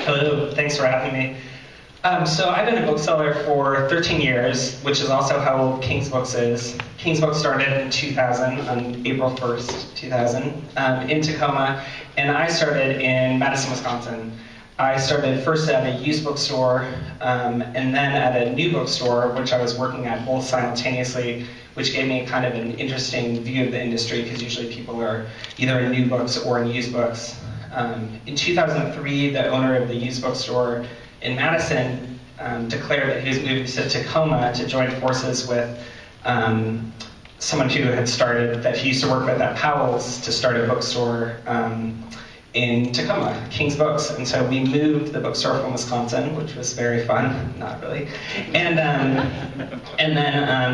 Hello, thanks for having me. So I've been a bookseller for 13 years, which is also how old King's Books is. King's Books started in 2000, on April 1st, 2000, in Tacoma, and I started in Madison, Wisconsin. I started first at a used bookstore, and then at a new bookstore, which I was working at both simultaneously, which gave me kind of an interesting view of the industry, because usually people are either in new books or in used books. In 2003, the owner of the used bookstore in Madison declared that he was moving to Tacoma to join forces with someone who had started, that he used to work with at Powell's, to start a bookstore in Tacoma, King's Books. And so we moved the bookstore from Wisconsin, which was very fun, not really. And then,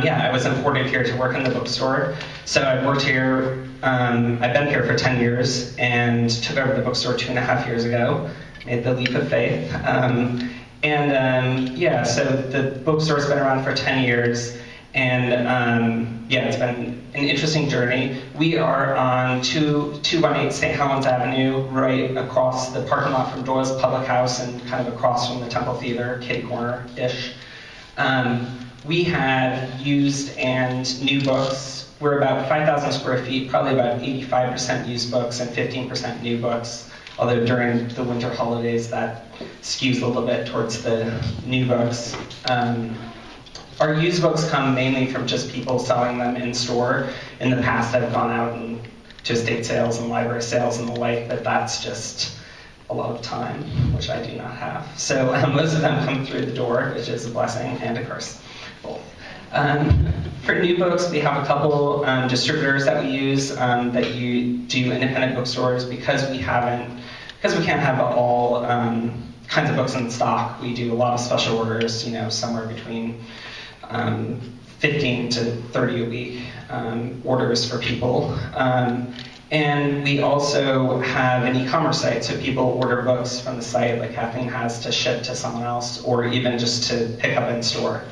yeah, I was imported here to work in the bookstore. So I worked here, I've been here for 10 years and took over the bookstore 2.5 years ago, made the leap of faith. Yeah, so the bookstore's been around for 10 years. And yeah, it's been an interesting journey. We are on 218 St. Helens Avenue, right across the parking lot from Doyle's Public House and kind of across from the Temple Theater, kitty corner-ish. We have used and new books. We're about 5,000 square feet, probably about 85% used books and 15% new books, although during the winter holidays that skews a little bit towards the new books. Our used books come mainly from just people selling them in store. In the past, I've gone out and to estate sales and library sales and the like, but that's just a lot of time, which I do not have. So most of them come through the door, which is a blessing and a curse, both. For new books, we have a couple distributors that we use that you do independent bookstores because we can't have all kinds of books in stock. We do a lot of special orders, you know, somewhere between 15 to 30 a week orders for people. And we also have an e-commerce site, so people order books from the site like Kathleen has to ship to someone else, or even just to pick up in store.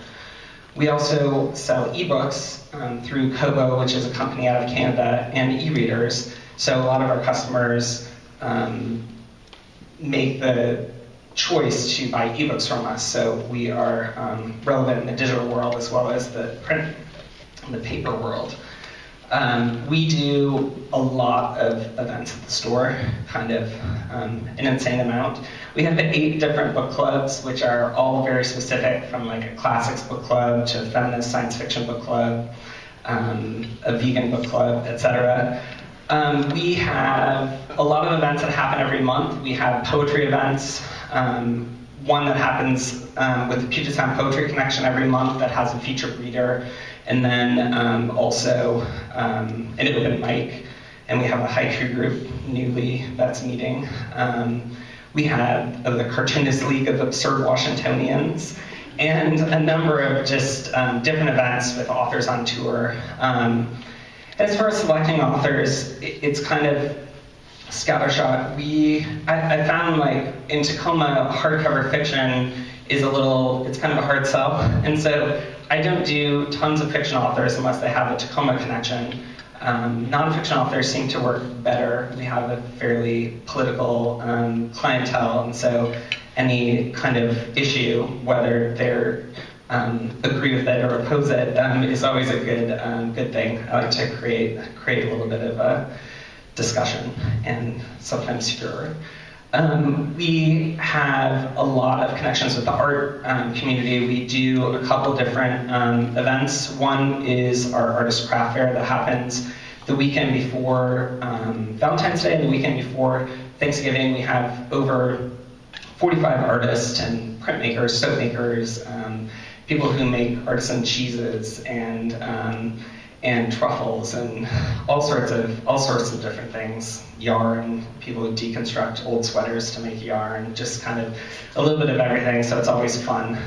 We also sell ebooks through Kobo, which is a company out of Canada, and e-readers. So a lot of our customers make the choice to buy ebooks from us, so we are relevant in the digital world as well as the print and the paper world. We do a lot of events at the store, kind of an insane amount. We have 8 different book clubs, which are all very specific, from like a classics book club to a feminist science fiction book club, a vegan book club, etc. We have a lot of events that happen every month. We have poetry events, one that happens with the Puget Sound Poetry Connection every month that has a featured reader, and then also an open mic, and we have a haiku group newly that's meeting. We have the Cartoonist League of Absurd Washingtonians, and a number of just different events with authors on tour. As far as selecting authors, it's kind of scattershot. I found, like, in Tacoma, hardcover fiction is it's kind of a hard sell. And so I don't do tons of fiction authors unless they have a Tacoma connection. Nonfiction authors seem to work better. We have a fairly political clientele, and so any kind of issue, whether they're agree with it or oppose it, is always a good thing. I like to create a little bit of a discussion and sometimes furor. We have a lot of connections with the art community. We do a couple different events. One is our artist craft fair that happens the weekend before Valentine's Day and the weekend before Thanksgiving. We have over 45 artists and printmakers, soap makers, people who make artisan cheeses and truffles and all sorts of different things. Yarn, people who deconstruct old sweaters to make yarn, just kind of a little bit of everything, so it's always fun.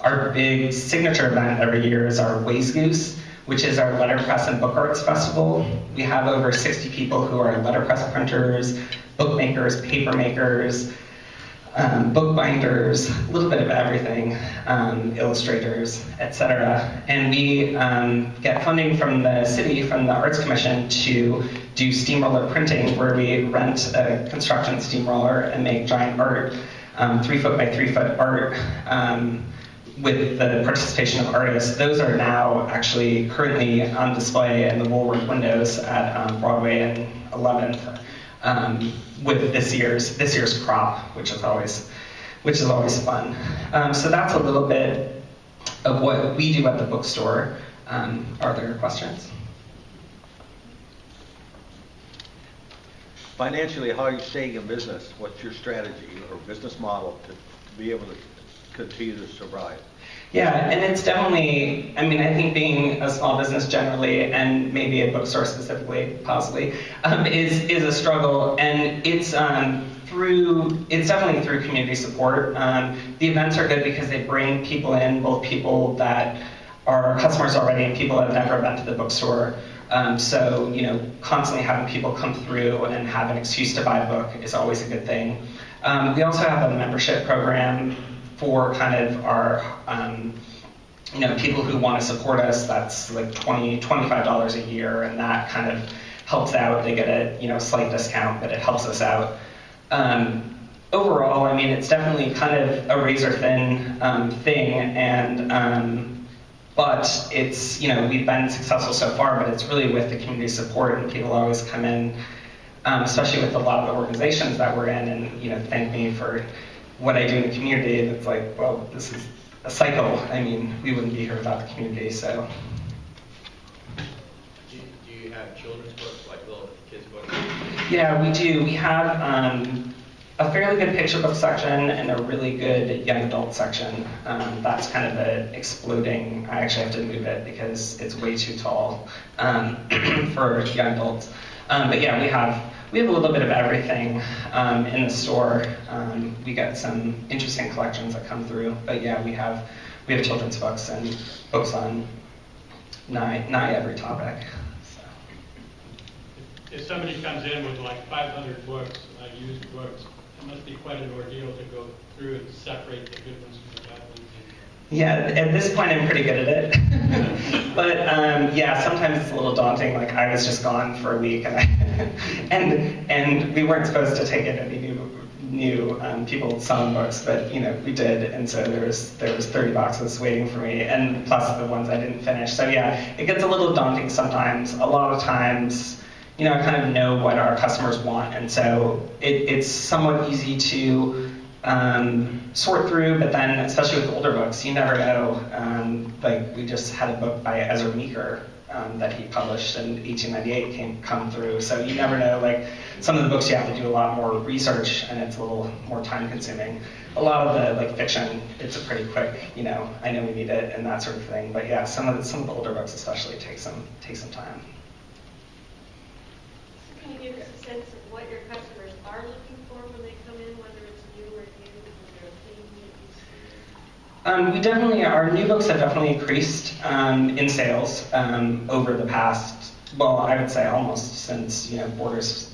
Our big signature event every year is our Ways Goose, which is our letterpress and book arts festival. We have over 60 people who are letterpress printers, bookmakers, paper makers, bookbinders, a little bit of everything, illustrators, etc. And we get funding from the city, from the Arts Commission, to do steamroller printing, where we rent a construction steamroller and make giant art, 3 foot by 3 foot art, with the participation of artists. Those are now actually currently on display in the Woolworth windows at Broadway and 11th. With this year's crop, which is always fun. So that's a little bit of what we do at the bookstore. Are there questions? Financially, how are you staying in business? What's your strategy or business model to be able to continue to survive? Yeah, and it's definitely, I mean, I think being a small business generally, and maybe a bookstore specifically, possibly, is a struggle, and it's definitely through community support. The events are good because they bring people in, both people that are customers already and people that have never been to the bookstore. So, you know, constantly having people come through and have an excuse to buy a book is always a good thing. We also have a membership program for kind of our, you know, people who want to support us. That's like $25 a year, and that kind of helps out. They get a, you know, slight discount, but it helps us out. Overall, I mean, it's definitely kind of a razor-thin thing, and but it's, you know, we've been successful so far, but it's really with the community support, and people always come in, especially with a lot of the organizations that we're in, and, you know, thank me for what I do in the community. And it's like, well, this is a cycle. I mean, we wouldn't be here without the community, so. Do you have children's books, like little kids' books? Yeah, we do. We have a fairly good picture book section and a really good young adult section. That's kind of an exploding. I actually have to move it because it's way too tall for young adults. But yeah, we have a little bit of everything in the store. We get some interesting collections that come through. But yeah, we have children's books and books on nigh every topic. So. If somebody comes in with like 500 books, used books, it must be quite an ordeal to go through and separate the good ones from the bad ones. Yeah, at this point I'm pretty good at it. But yeah, sometimes it's a little daunting. Like I was just gone for a week, and and we weren't supposed to take in any new people selling books, but you know we did, and so there was 30 boxes waiting for me, and plus the ones I didn't finish. So yeah, it gets a little daunting sometimes. A lot of times, you know, I kind of know what our customers want, and so it's somewhat easy to sort through, but then especially with older books, you never know. Like we just had a book by Ezra Meeker that he published in 1898 come through, so you never know. Like some of the books you have to do a lot more research, and it's a little more time consuming. A lot of the like fiction, it's a pretty quick, you know, I know we need it and that sort of thing. But yeah, some of the older books especially take some time. Can you give us a sense of what your customers are looking for when they come in, whether it's new or used, is there a theme that you see? We definitely, our new books have definitely increased in sales over the past, well, I would say almost since, you know, Borders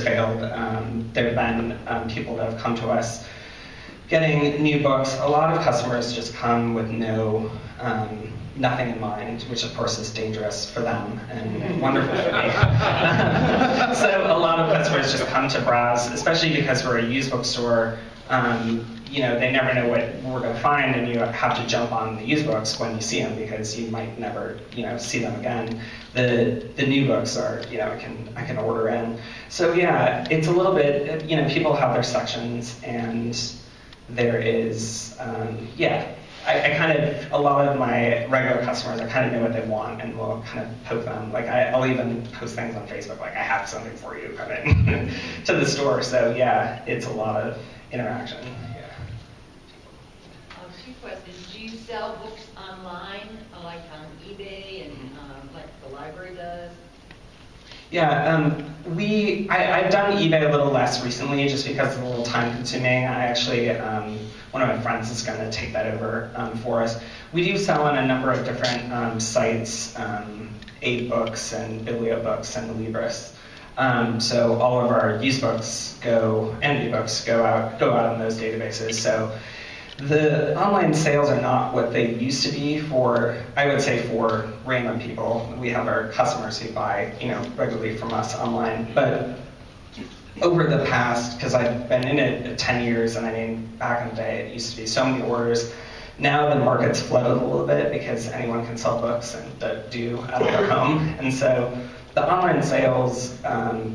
failed. There have been people that have come to us getting new books. A lot of customers just come with nothing in mind, which of course is dangerous for them and wonderful for me. So a lot of customers just come to browse, especially because we're a used bookstore. You know, they never know what we're going to find, and you have to jump on the used books when you see them because you might never, you know, see them again. The new books are, you know, I can order in. So yeah, it's a little bit, you know, people have their sections, and there is, yeah. I kind of, a lot of my regular customers, I kind of know what they want and will kind of poke them. Like I'll even post things on Facebook, like I have something for you, come in to the store. So yeah, it's a lot of interaction. Yeah. Two questions. Do you sell books online, like on eBay and like the library does? Yeah, I've done eBay a little less recently just because it's a little time consuming. I actually, one of my friends is going to take that over for us. We do sell on a number of different sites, Aid Books and Bibliobooks and Libris. So all of our used books and ebooks go out in those databases. So the online sales are not what they used to be for, I would say, for random people. We have our customers who buy, regularly from us online. But over the past, because I've been in it 10 years, and I mean, back in the day, it used to be so many orders. Now the market's flooded a little bit because anyone can sell books and do out of their home. And so the online sales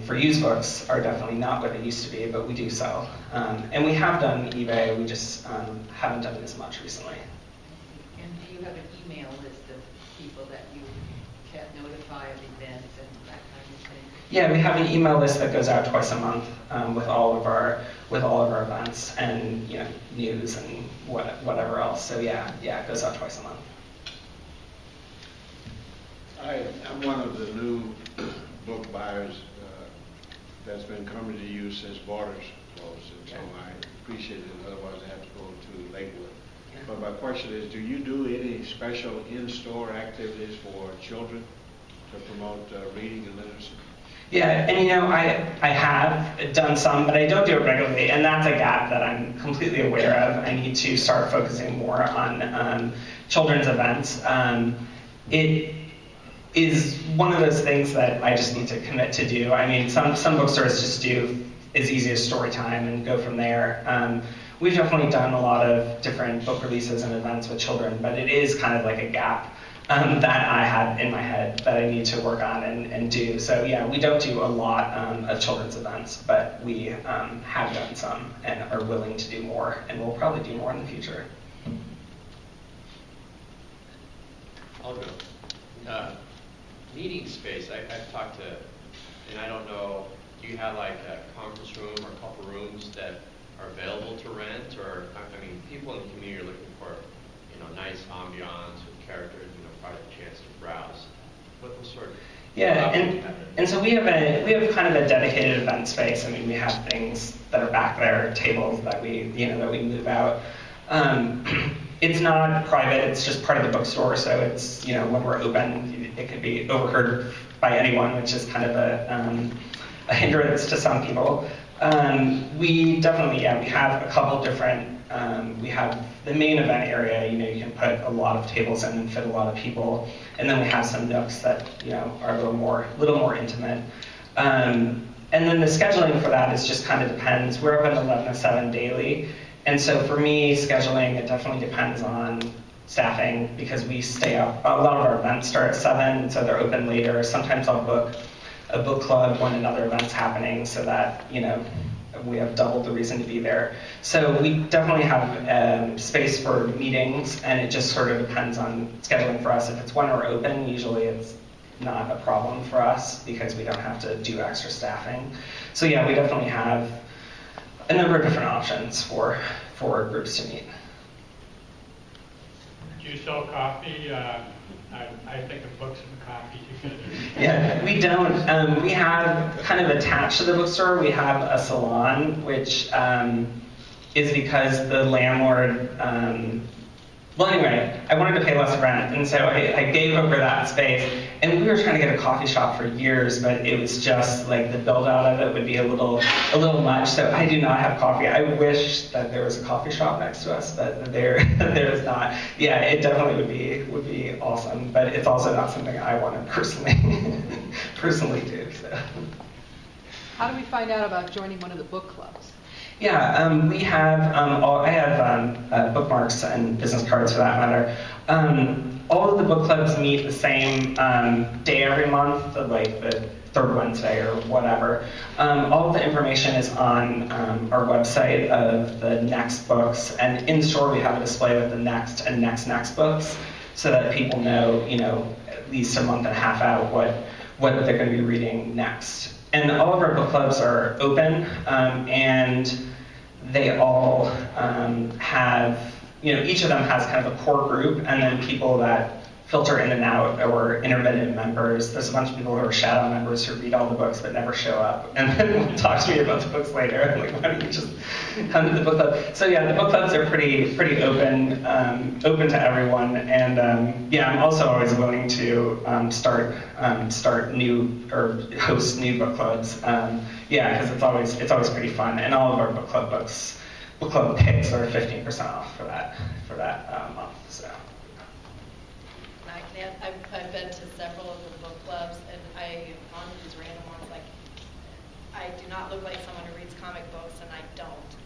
for used books are definitely not what they used to be, but we do sell. And we have done eBay, we just haven't done it as much recently. And do you have an email list of people that you can notify of events and that kind of thing? Yeah, we have an email list that goes out twice a month with all of our events and news and whatever else. So yeah, it goes out twice a month. I'm one of the new book buyers that's been coming to you since borders closed, and so I appreciate it. Otherwise, I have to go to Lakewood. Yeah. But my question is, do you do any special in-store activities for children to promote reading and literacy? Yeah, and I have done some, but I don't do it regularly, and that's a gap that I'm completely aware of. I need to start focusing more on children's events. It is one of those things that I just need to commit to do. I mean, some bookstores just do as easy as story time and go from there. We've definitely done a lot of different book releases and events with children, but it is kind of like a gap that I have in my head that I need to work on and do. So yeah, we don't do a lot of children's events, but we have done some and are willing to do more, and we'll probably do more in the future. I'll go. Meeting space, I've talked to, and I don't know, do you have like a conference room or a couple rooms that are available to rent? Or, I mean, people in the community are looking for, nice ambiance with characters, probably a chance to browse. What sort of... Yeah, and so we have kind of a dedicated event space. I mean, we have things that are back there, tables that we move out. It's not private, it's just part of the bookstore, so it's, when we're open, it could be overheard by anyone, which is kind of a hindrance to some people. We definitely, we have a couple different, we have the main event area, you can put a lot of tables in and fit a lot of people, and then we have some nooks that, are a little more intimate. And then the scheduling for that is just kind of depends. We're open 11 to 7 daily. And so for me, scheduling, it definitely depends on staffing because we stay up. A lot of our events start at 7, so they're open later. Sometimes I'll book a book club when another event's happening so that, we have double the reason to be there. So we definitely have space for meetings, and it just sort of depends on scheduling for us. If it's when we're open, usually it's not a problem for us because we don't have to do extra staffing. So yeah, we definitely have a number of different options for groups to meet. Do you sell coffee? I think of books and coffee together. Yeah, we don't. We have kind of attached to the bookstore, we have a salon, which is because the landlord, well anyway, I wanted to pay less rent, and so I gave over that space, and we were trying to get a coffee shop for years, but it was just like the build out of it would be a little much, so I do not have coffee. I wish that there was a coffee shop next to us, but there is not. Yeah, it definitely would be awesome, but it's also not something I want to personally do. So. How do we find out about joining one of the book clubs? Yeah, we have, I have bookmarks and business cards for that matter. All of the book clubs meet the same day every month, like the third Wednesday or whatever. All of the information is on our website of the next books, and in store we have a display with the next and next books so that people know, at least a month and a half out what they're going to be reading next. And all of our book clubs are open, and they all have, each of them has kind of a core group, and then people that filter in and out or intermittent members. There's a bunch of people who are shadow members who read all the books but never show up and then talk to me about the books later. I'm like, why don't you just come to the book club? So yeah, the book clubs are pretty open, open to everyone. And yeah, I'm also always willing to start new or host new book clubs. Yeah, because it's always pretty fun. And all of our book club picks are 15% off for that month. So. I've been to several of the book clubs, and I've gone to these random ones. Like, I do not look like someone who reads comic books, and I don't.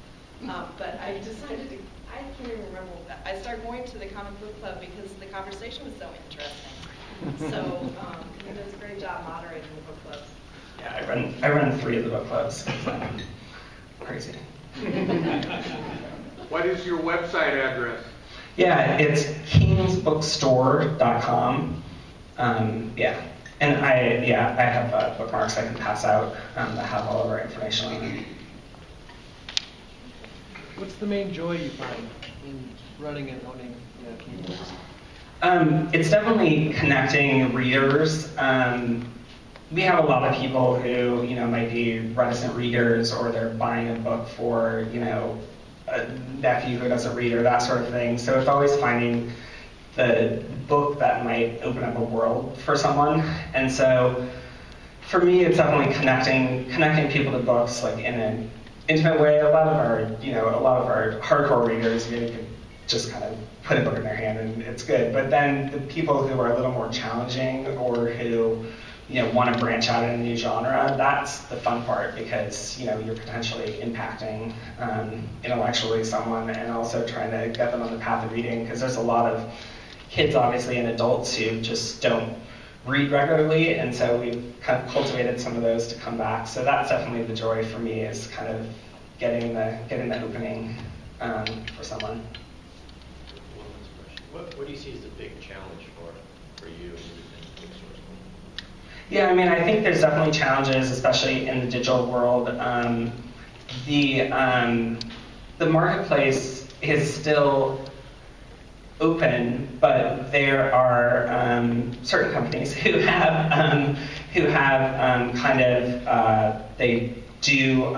But I decided to. I can't even remember. I started going to the comic book club because the conversation was so interesting. So he does a great job moderating the book clubs. Yeah, I run 3 of the book clubs. Crazy. What is your website address? Yeah, it's kingsbookstore.com. Yeah, and I have bookmarks I can pass out that have all of our information on them. What's the main joy you find in running and owning Kingbooks? It's definitely connecting readers. We have a lot of people who, might be reticent readers, or they're buying a book for, a nephew who doesn't read, or that sort of thing. So it's always finding the book that might open up a world for someone. And so for me, it's definitely connecting people to books, like in an intimate way. A lot of our hardcore readers, you can just kind of put a book in their hand and it's good. But then the people who are a little more challenging, or who want to branch out in a new genre, that's the fun part, because you're potentially impacting intellectually someone, and also trying to get them on the path of reading, because there's a lot of kids, obviously, and adults who just don't read regularly, and so we've kind of cultivated some of those to come back. So that's definitely the joy for me, is kind of getting the opening for someone. One last question. What do you see as the big challenge for you in bookstores? Yeah, I think there's definitely challenges, especially in the digital world. The marketplace is still open, but there are certain companies who have they do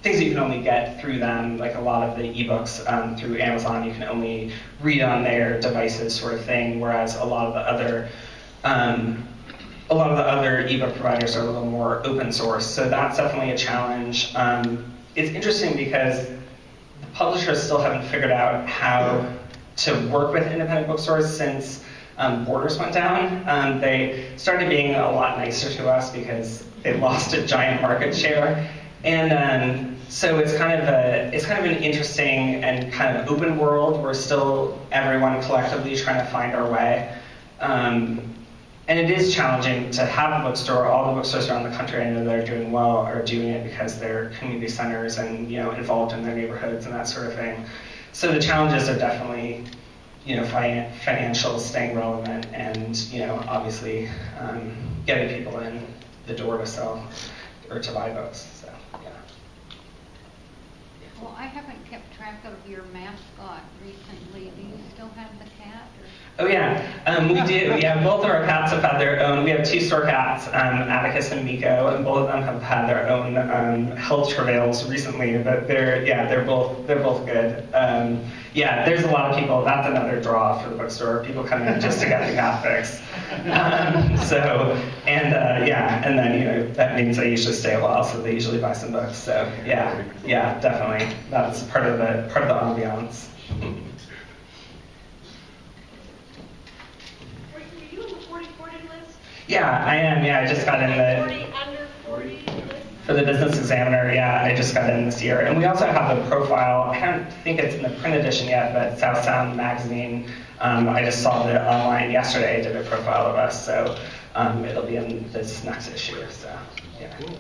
things that you can only get through them, like a lot of the ebooks through Amazon, you can only read on their devices, sort of thing. Whereas a lot of the other ebook providers are a little more open source. So that's definitely a challenge. It's interesting because the publishers still haven't figured out how to work with independent bookstores since Borders went down. They started being a lot nicer to us because they lost a giant market share. And so it's kind of an interesting and kind of open world. We're still, everyone collectively, trying to find our way. And it is challenging to have a bookstore. All the bookstores around the country, I know that are doing well, are doing it because they're community centers and involved in their neighborhoods and that sort of thing. So the challenges are definitely financial, staying relevant, and obviously getting people in the door to sell or to buy books. So yeah. Well, I haven't kept track of your mascot recently. Do you still have the cat? Oh yeah, we do. Yeah, both of our cats have had their own. We have 2 store cats, Atticus and Miko, and both of them have had their own health travails recently. But they're both good. Yeah, there's a lot of people. That's another draw for the bookstore. People come in just to get the cat fix. And then that means they usually stay a while, so they usually buy some books. So yeah, definitely. That's part of the ambiance. Yeah, I am. Yeah, I just got in Under 40 list? for the Business Examiner. Yeah, I just got in this year. And we also have a profile. I don't think it's in the print edition yet, but South Sound magazine. I just saw it online yesterday. Did a profile of us, so it'll be in this next issue. So yeah. Cool.